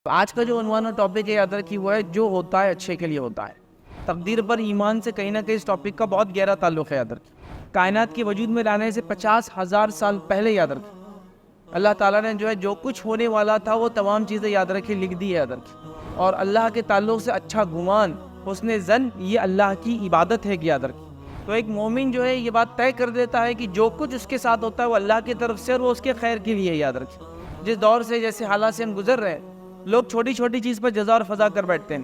آج کا جو عنوان اور ٹاپک ہے یاد رکھیے وہ ہے جو ہوتا ہے اچھے کے لیے ہوتا ہے۔ تقدیر پر ایمان سے کہیں نہ کہیں اس ٹاپک کا بہت گہرا تعلق ہے۔ یاد رکھیے کائنات کے وجود میں لانے سے 50,000 سال پہلے یاد رکھیے اللہ تعالیٰ نے جو کچھ ہونے والا تھا وہ تمام چیزیں یاد رکھیے لکھ دی ہے۔ یاد رکھیے اور اللہ کے تعلق سے اچھا گمان، حسن ظن، یہ اللہ کی عبادت ہے کہ یاد رکھیے۔ تو ایک مومن جو ہے یہ بات طے کر دیتا ہے کہ جو کچھ اس کے ساتھ ہوتا ہے وہ اللہ کی طرف سے اور وہ اس کے خیر کے لیے۔ یاد رکھیے جس دور سے جیسے حالات سے ہم گزر رہے ہیں، لوگ چھوٹی چھوٹی چیز پر جزا اور فضا کر بیٹھتے ہیں،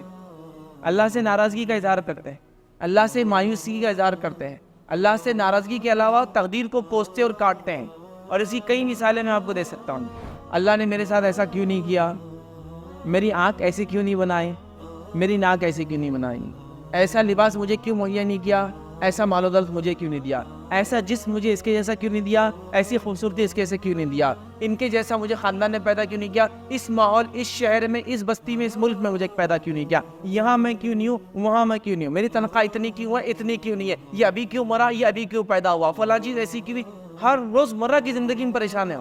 اللہ سے ناراضگی کا اظہار کرتے ہیں، اللہ سے مایوسی کا اظہار کرتے ہیں، اللہ سے ناراضگی کے علاوہ تقدیر کو کوستے اور کاٹتے ہیں۔ اور اسی کئی مثالیں میں آپ کو دے سکتا ہوں۔ اللہ نے میرے ساتھ ایسا کیوں نہیں کیا، میری آنکھ ایسی کیوں نہیں بنائی، میری ناک ایسی کیوں نہیں بنائی، ایسا لباس مجھے کیوں مہیا نہیں کیا، ایسا مال و دولت مجھے کیوں نہیں دیا، ایسا جسم مجھے اس کے جیسا کیوں نہیں دیا، ایسی خوبصورتی اس کے جیسا کیوں نہیں دیا، ان کے جیسا مجھے خاندان نے پیدا کیوں نہیں کیا، اس ماحول، اس شہر میں، اس بستی میں، اس ملک میں مجھے پیدا کیوں نہیں کیا، یہاں میں کیوں نہیں ہوں، وہاں میں کیوں نہیں ہوں، میری تنخواہ اتنی کیوں ہے، اتنی کیوں نہیں ہے، یہ ابھی کیوں مرا، یہ ابھی کیوں پیدا ہوا، فلاں چیز ایسی کیوں نہیں۔ ہر روز مرہ کی زندگی میں پریشان ہے،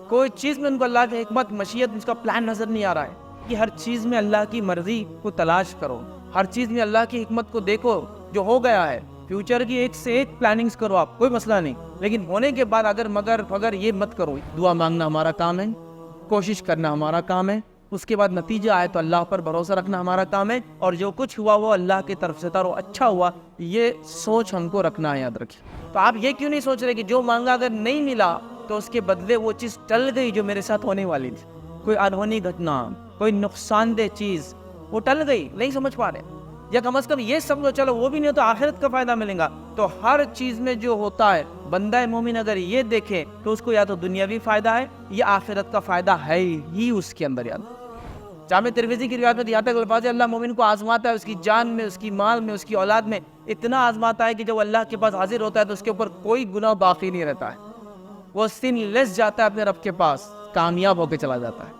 کوئی چیز میں ان کو اللہ کی حکمت، مشیت، اس کا پلان نظر نہیں آ رہا ہے کہ ہر چیز میں اللہ کی مرضی کو تلاش کرو، ہر چیز میں اللہ کی حکمت کو دیکھو۔ جو ہو گیا ہے فیوچر کی ایک سے ایک پلاننگز کرو آپ، کوئی مسئلہ نہیں، لیکن ہونے کے بعد اگر مگر فگر یہ مت کرو۔ دعا مانگنا ہمارا کام ہے، کوشش کرنا ہمارا کام ہے، اس کے بعد نتیجہ آئے تو اللہ پر بھروسہ رکھنا ہمارا کام ہے، اور جو کچھ ہوا وہ اللہ کی طرف سے تھا اور اچھا ہوا، یہ سوچ ہم کو رکھنا ہے۔ یاد رکھیں تو آپ یہ کیوں نہیں سوچ رہے کہ جو مانگا اگر نہیں ملا تو اس کے بدلے وہ چیز ٹل گئی جو میرے ساتھ ہونے والی تھی، کوئی انہونی گھٹنا، کوئی نقصان دہ چیز، وہ ٹل گئی، نہیں سمجھ پا رہے، یا کم از کم یہ سمجھو چلو وہ بھی نہیں ہو تو آخرت کا فائدہ ملے گا۔ تو ہر چیز میں جو ہوتا ہے بندہ مومن اگر یہ دیکھے تو اس کو یا تو دنیاوی فائدہ ہے یا آخرت کا فائدہ ہے ہی اس کے اندر۔ یاد جامع ترمذی کی روایت میں یہاں تک الفاظ ہے اللہ مومن کو آزماتا ہے، اس کی جان میں، اس کی مال میں، اس کی اولاد میں اتنا آزماتا ہے کہ جب اللہ کے پاس حاضر ہوتا ہے تو اس کے اوپر کوئی گناہ باقی نہیں رہتا ہے، وہ سن لیس جاتا ہے اپنے رب کے پاس، کامیاب ہو کے چلا جاتا ہے۔